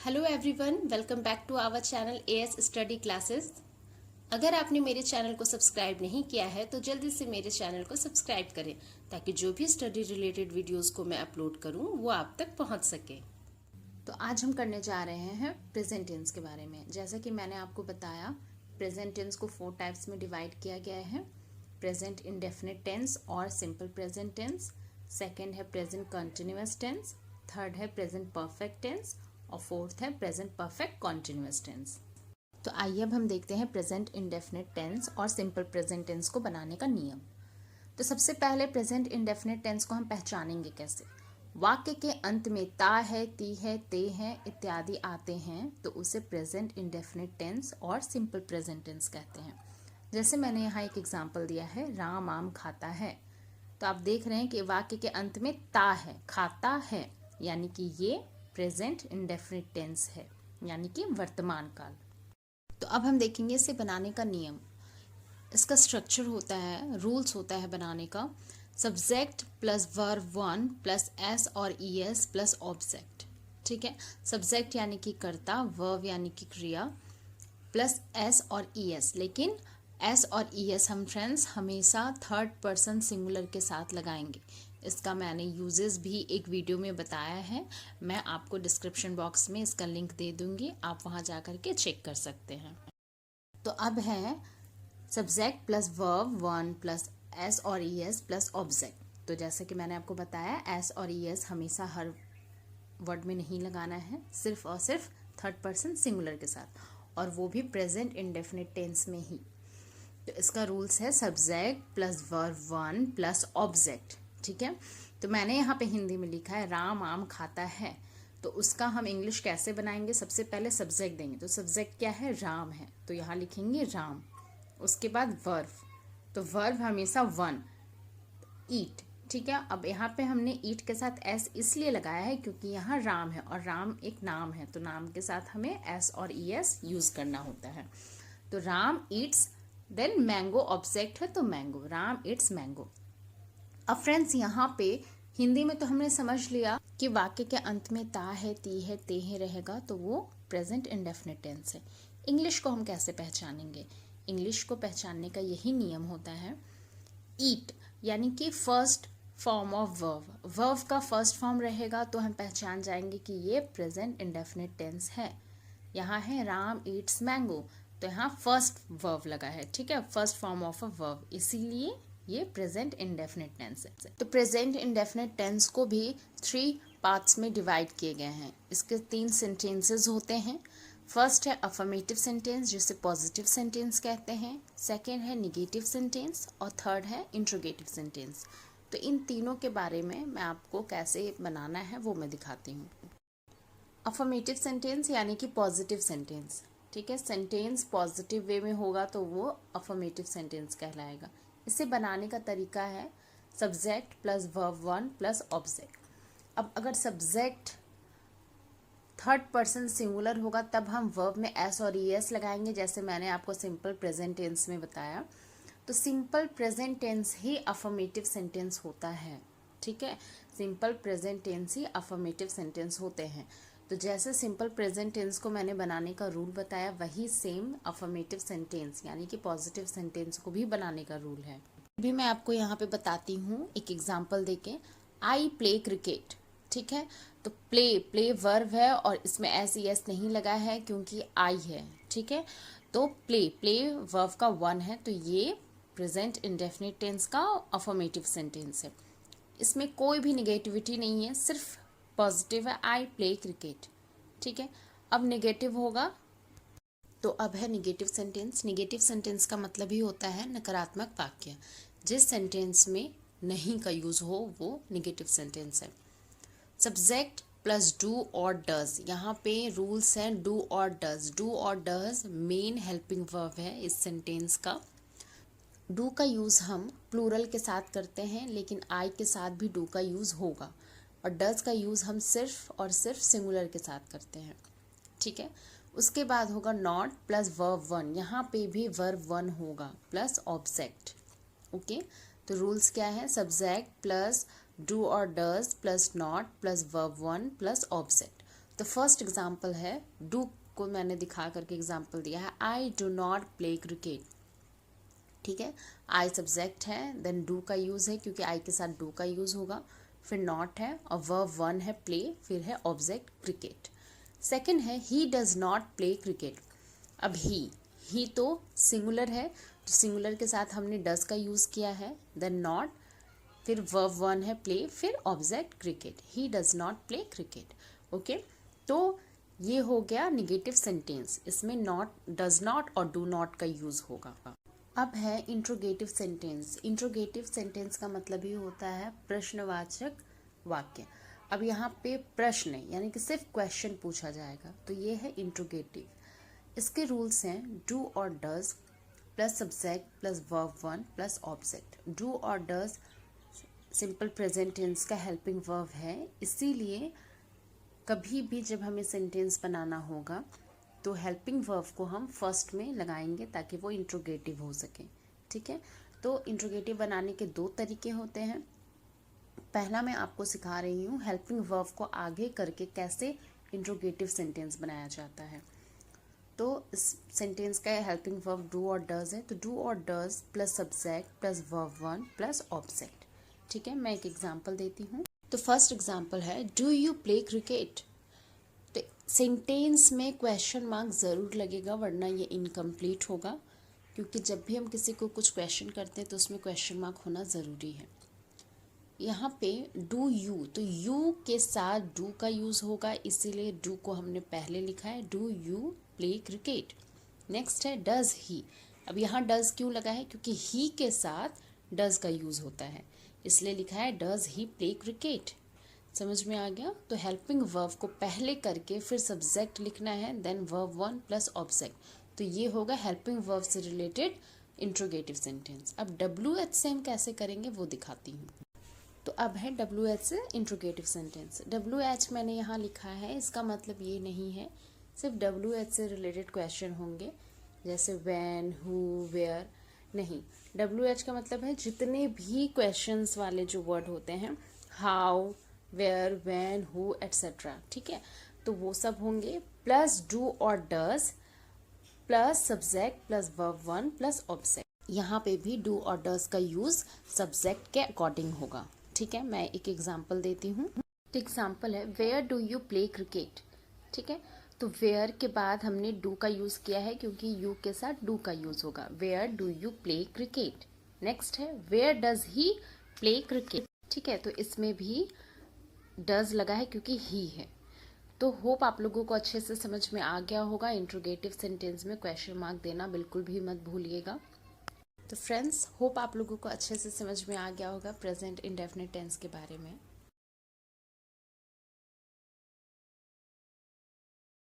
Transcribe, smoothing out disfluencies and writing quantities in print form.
Hello everyone, welcome back to our channel AS study classes. अगर आपने मेरे channel को सब्सक्राइब नहीं किया है तो जल्दी से मेरे चैनल को सब्सक्राइब करें ताकि जो भी स्टडी रिलेटेड वीडियोस को मैं अपलोड करूं वो आप तक पहुंच सके। तो आज हम करने जा रहे हैं प्रेजेंट टेंस के बारे में। जैसा कि मैंने आपको बताया, प्रेजेंट टेंस को 4 टाइप्स में डिवाइड किया गया है। प्रेजेंट इंडेफिनिट टेंस और सिंपल प्रेजेंट टेंस, सेकेंड है प्रेजेंट कंटिन्यूअस टेंस, थर्ड है प्रेजेंट परफेक्ट टेंस और फोर्थ है प्रेजेंट परफेक्ट कॉन्टिन्यूअस टेंस। तो आइए अब हम देखते हैं प्रेजेंट इंडेफिनिट टेंस और सिंपल प्रेजेंट टेंस को बनाने का नियम। तो सबसे पहले प्रेजेंट इंडेफिनिट टेंस को हम पहचानेंगे कैसे। वाक्य के अंत में ता है, ती है, ते है इत्यादि आते हैं तो उसे प्रेजेंट इंडेफिनिट टेंस और सिंपल प्रेजेंट टेंस कहते हैं। जैसे मैंने यहाँ एक एग्जाम्पल दिया है, राम आम खाता है। तो आप देख रहे हैं कि वाक्य के अंत में ता है, खाता है, यानी कि ये प्रेजेंट इंडेफिनिट टेंस है, यानी कि वर्तमान काल। तो अब हम देखेंगे इसे बनाने का नियम। इसका स्ट्रक्चर होता है, रूल्स होता है बनाने का। Subject plus verb 1 plus S और ई एस प्लस ऑब्जेक्ट। ठीक है, सब्जेक्ट यानी कि कर्ता, वर्ब यानी कि क्रिया, प्लस एस और ई एस। लेकिन एस और ई एस हम फ्रेंड्स हमेशा थर्ड पर्सन सिंगुलर के साथ लगाएंगे। इसका मैंने यूजेस भी एक वीडियो में बताया है, मैं आपको डिस्क्रिप्शन बॉक्स में इसका लिंक दे दूंगी, आप वहां जाकर के चेक कर सकते हैं। तो अब है subject plus verb 1 plus S और ई एस प्लस ऑब्जेक्ट। तो जैसे कि मैंने आपको बताया, एस और ई एस हमेशा हर वर्ड में नहीं लगाना है, सिर्फ और सिर्फ थर्ड पर्सन सिंगुलर के साथ, और वो भी प्रेजेंट इंडेफिनिट टेंस में ही। तो इसका रूल्स है subject plus verb 1 plus object. ठीक है, तो मैंने यहाँ पे हिंदी में लिखा है राम आम खाता है। तो उसका हम इंग्लिश कैसे बनाएंगे, सबसे पहले सब्जेक्ट देंगे। तो सब्जेक्ट क्या है, राम है, तो यहाँ लिखेंगे राम। उसके बाद वर्ब, तो वर्ब हमेशा 1, ईट। ठीक है, अब यहाँ पे हमने ईट के साथ एस इसलिए लगाया है क्योंकि यहाँ राम है और राम एक नाम है, तो नाम के साथ हमें एस और ई एस यूज करना होता है। तो Ram eats, then mango object है तो मैंगो, राम ईट्स मैंगो। अब फ्रेंड्स यहाँ पे हिंदी में तो हमने समझ लिया कि वाक्य के अंत में ता है, ती है, ते है रहेगा तो वो प्रेजेंट इंडेफिनिट टेंस है। इंग्लिश को हम कैसे पहचानेंगे, इंग्लिश को पहचानने का यही नियम होता है। ईट यानी कि first form of verb, verb का फर्स्ट फॉर्म रहेगा तो हम पहचान जाएंगे कि ये प्रेजेंट इंडेफिनिट टेंस है। यहाँ है राम ईट्स मैंगो, तो यहाँ फर्स्ट वर्ब लगा है। ठीक है, first form of a verb, इसीलिए ये प्रेजेंट इंडेफिनिट टेंस है। तो प्रेजेंट इंडेफिनिट टेंस को भी 3 पार्ट्स में डिवाइड किए गए हैं। इसके 3 सेंटेंसेस होते हैं। फर्स्ट है अफर्मेटिव सेंटेंस जिसे पॉजिटिव सेंटेंस कहते हैं, सेकेंड है निगेटिव सेंटेंस और थर्ड है इंट्रोगेटिव सेंटेंस। तो इन तीनों के बारे में मैं आपको कैसे बनाना है वो मैं दिखाती हूँ। अफर्मेटिव सेंटेंस यानी कि पॉजिटिव सेंटेंस। ठीक है, सेंटेंस पॉजिटिव वे में होगा तो वो अफर्मेटिव सेंटेंस कहलाएगा। इसे बनाने का तरीका है subject plus verb 1 plus object. अब अगर सब्जेक्ट थर्ड पर्सन सिंगुलर होगा तब हम वर्ब में एस और ई एस लगाएंगे, जैसे मैंने आपको सिंपल प्रेजेंट टेंस में बताया। तो सिंपल प्रेजेंट टेंस ही अफर्मेटिव सेंटेंस होता है। ठीक है, सिंपल प्रेजेंट टेंस ही अफर्मेटिव सेंटेंस होते हैं। तो जैसे सिंपल प्रेजेंट टेंस को मैंने बनाने का रूल बताया, वही सेम अफर्मेटिव सेंटेंस यानी कि पॉजिटिव सेंटेंस को भी बनाने का रूल है। भी मैं आपको यहाँ पे बताती हूँ एक एग्जांपल देके। I play cricket. ठीक है, तो प्ले वर्ब है और इसमें एस ई एस नहीं लगा है क्योंकि आई है। ठीक है, तो प्ले वर्ब का 1 है, तो ये प्रेजेंट इंडेफिनिट टेंस का अफर्मेटिव सेंटेंस है। इसमें कोई भी निगेटिविटी नहीं है, सिर्फ पॉजिटिव है, आई प्ले क्रिकेट। ठीक है, अब निगेटिव होगा, तो अब है निगेटिव सेंटेंस। निगेटिव सेंटेंस का मतलब ही होता है नकारात्मक वाक्य। जिस सेंटेंस में नहीं का यूज हो वो निगेटिव सेंटेंस है। सब्जेक्ट प्लस डू और डज, यहाँ पे रूल्स हैं डू और डज। डू और डज मेन हेल्पिंग वर्ब है इस सेंटेंस का। डू का यूज हम प्लूरल के साथ करते हैं, लेकिन आई के साथ भी डू का यूज होगा, और डज का यूज हम सिर्फ और सिर्फ सिंगुलर के साथ करते हैं। ठीक है, उसके बाद होगा नॉट प्लस वर्ब 1, यहाँ पे भी वर्ब 1 होगा प्लस ऑब्जेक्ट। ओके, तो रूल्स क्या है, सब्जेक्ट प्लस डू और does plus not plus verb 1 plus object. तो फर्स्ट एग्जाम्पल है डू को मैंने दिखा करके एग्जाम्पल दिया है, I do not play cricket. ठीक है, आई सब्जेक्ट है, देन डू का यूज़ है क्योंकि आई के साथ डू का यूज़ होगा, फिर नॉट है और वर्ब वन है प्ले, फिर है ऑब्जेक्ट क्रिकेट। सेकंड है he does not play cricket. अब ही तो सिंगुलर है, तो सिंगुलर के साथ हमने डज का यूज़ किया है, देन नॉट, फिर वर्ब वन है प्ले, फिर object cricket. He does not play cricket. Okay, तो ये हो गया निगेटिव सेंटेंस, इसमें नॉट, डज नॉट और डू नॉट का यूज़ होगा। अब है इंट्रोगेटिव सेंटेंस। इंट्रोगेटिव सेंटेंस का मतलब ही होता है प्रश्नवाचक वाक्य। अब यहाँ पे प्रश्न यानी कि सिर्फ क्वेश्चन पूछा जाएगा, तो ये है इंट्रोगेटिव। इसके रूल्स हैं डू और does plus subject plus verb one plus object. Do और डज सिंपल प्रेजेंट टेंस का हेल्पिंग वर्ब है, इसीलिए कभी भी जब हमें सेंटेंस बनाना होगा तो हेल्पिंग वर्ब को हम फर्स्ट में लगाएंगे ताकि वो इंट्रोगेटिव हो सके। ठीक है, तो इंट्रोगेटिव बनाने के दो तरीके होते हैं। पहला मैं आपको सिखा रही हूँ हेल्पिंग वर्ब को आगे करके कैसे इंट्रोगेटिव सेंटेंस बनाया जाता है। तो इस सेंटेंस का हेल्पिंग वर्ब डू और डज है, तो डू और does plus subject plus verb one plus object. ठीक है, मैं एक एग्जाम्पल देती हूँ। तो फर्स्ट एग्जाम्पल है डू यू प्ले क्रिकेट। तो सेंटेंस में क्वेश्चन मार्क ज़रूर लगेगा, वरना ये इनकम्प्लीट होगा, क्योंकि जब भी हम किसी को कुछ क्वेश्चन करते हैं तो उसमें क्वेश्चन मार्क होना ज़रूरी है। यहाँ पे डू यू, तो यू के साथ डू का यूज़ होगा, इसीलिए डू को हमने पहले लिखा है, do you play cricket. Next है डज ही। अब यहाँ डज क्यों लगा है, क्योंकि ही के साथ डज का यूज़ होता है, इसलिए लिखा है डज ही प्ले क्रिकेट। समझ में आ गया। तो हेल्पिंग वर्ब को पहले करके फिर सब्जेक्ट लिखना है, then verb one plus object, तो ये होगा हेल्पिंग वर्ब से रिलेटेड इंट्रोगेटिव सेंटेंस। अब WH से हम कैसे करेंगे वो दिखाती हूँ। तो अब है WH से इंट्रोगेटिव सेंटेंस। WH मैंने यहाँ लिखा है, इसका मतलब ये नहीं है सिर्फ WH से रिलेटेड क्वेश्चन होंगे, जैसे व्हेन, हु, वेयर, नहीं। WH का मतलब है जितने भी क्वेश्चंस वाले जो वर्ड होते हैं, how, where, when, who, etcetera. ठीक है, तो वो सब होंगे, प्लस डू और does plus subject plus verb one plus object. यहाँ पे भी डू और डज का यूज सब्जेक्ट के अकॉर्डिंग होगा। ठीक है, मैं एक एग्जाम्पल देती हूँ। तो एग्जाम्पल है where do you play cricket. ठीक है, तो वेयर के बाद हमने डू का यूज किया है क्योंकि यू के साथ डू का यूज होगा। Where do you play cricket. Next है where does he play cricket. ठीक है, तो इसमें भी डज लगा है क्योंकि ही है। तो होप आप लोगों को अच्छे से समझ में आ गया होगा। इंट्रोगेटिव सेंटेंस में क्वेश्चन मार्क देना बिल्कुल भी मत भूलिएगा। तो फ्रेंड्स, होप आप लोगों को अच्छे से समझ में आ गया होगा प्रेजेंट इंडेफिनिट टेंस के बारे में।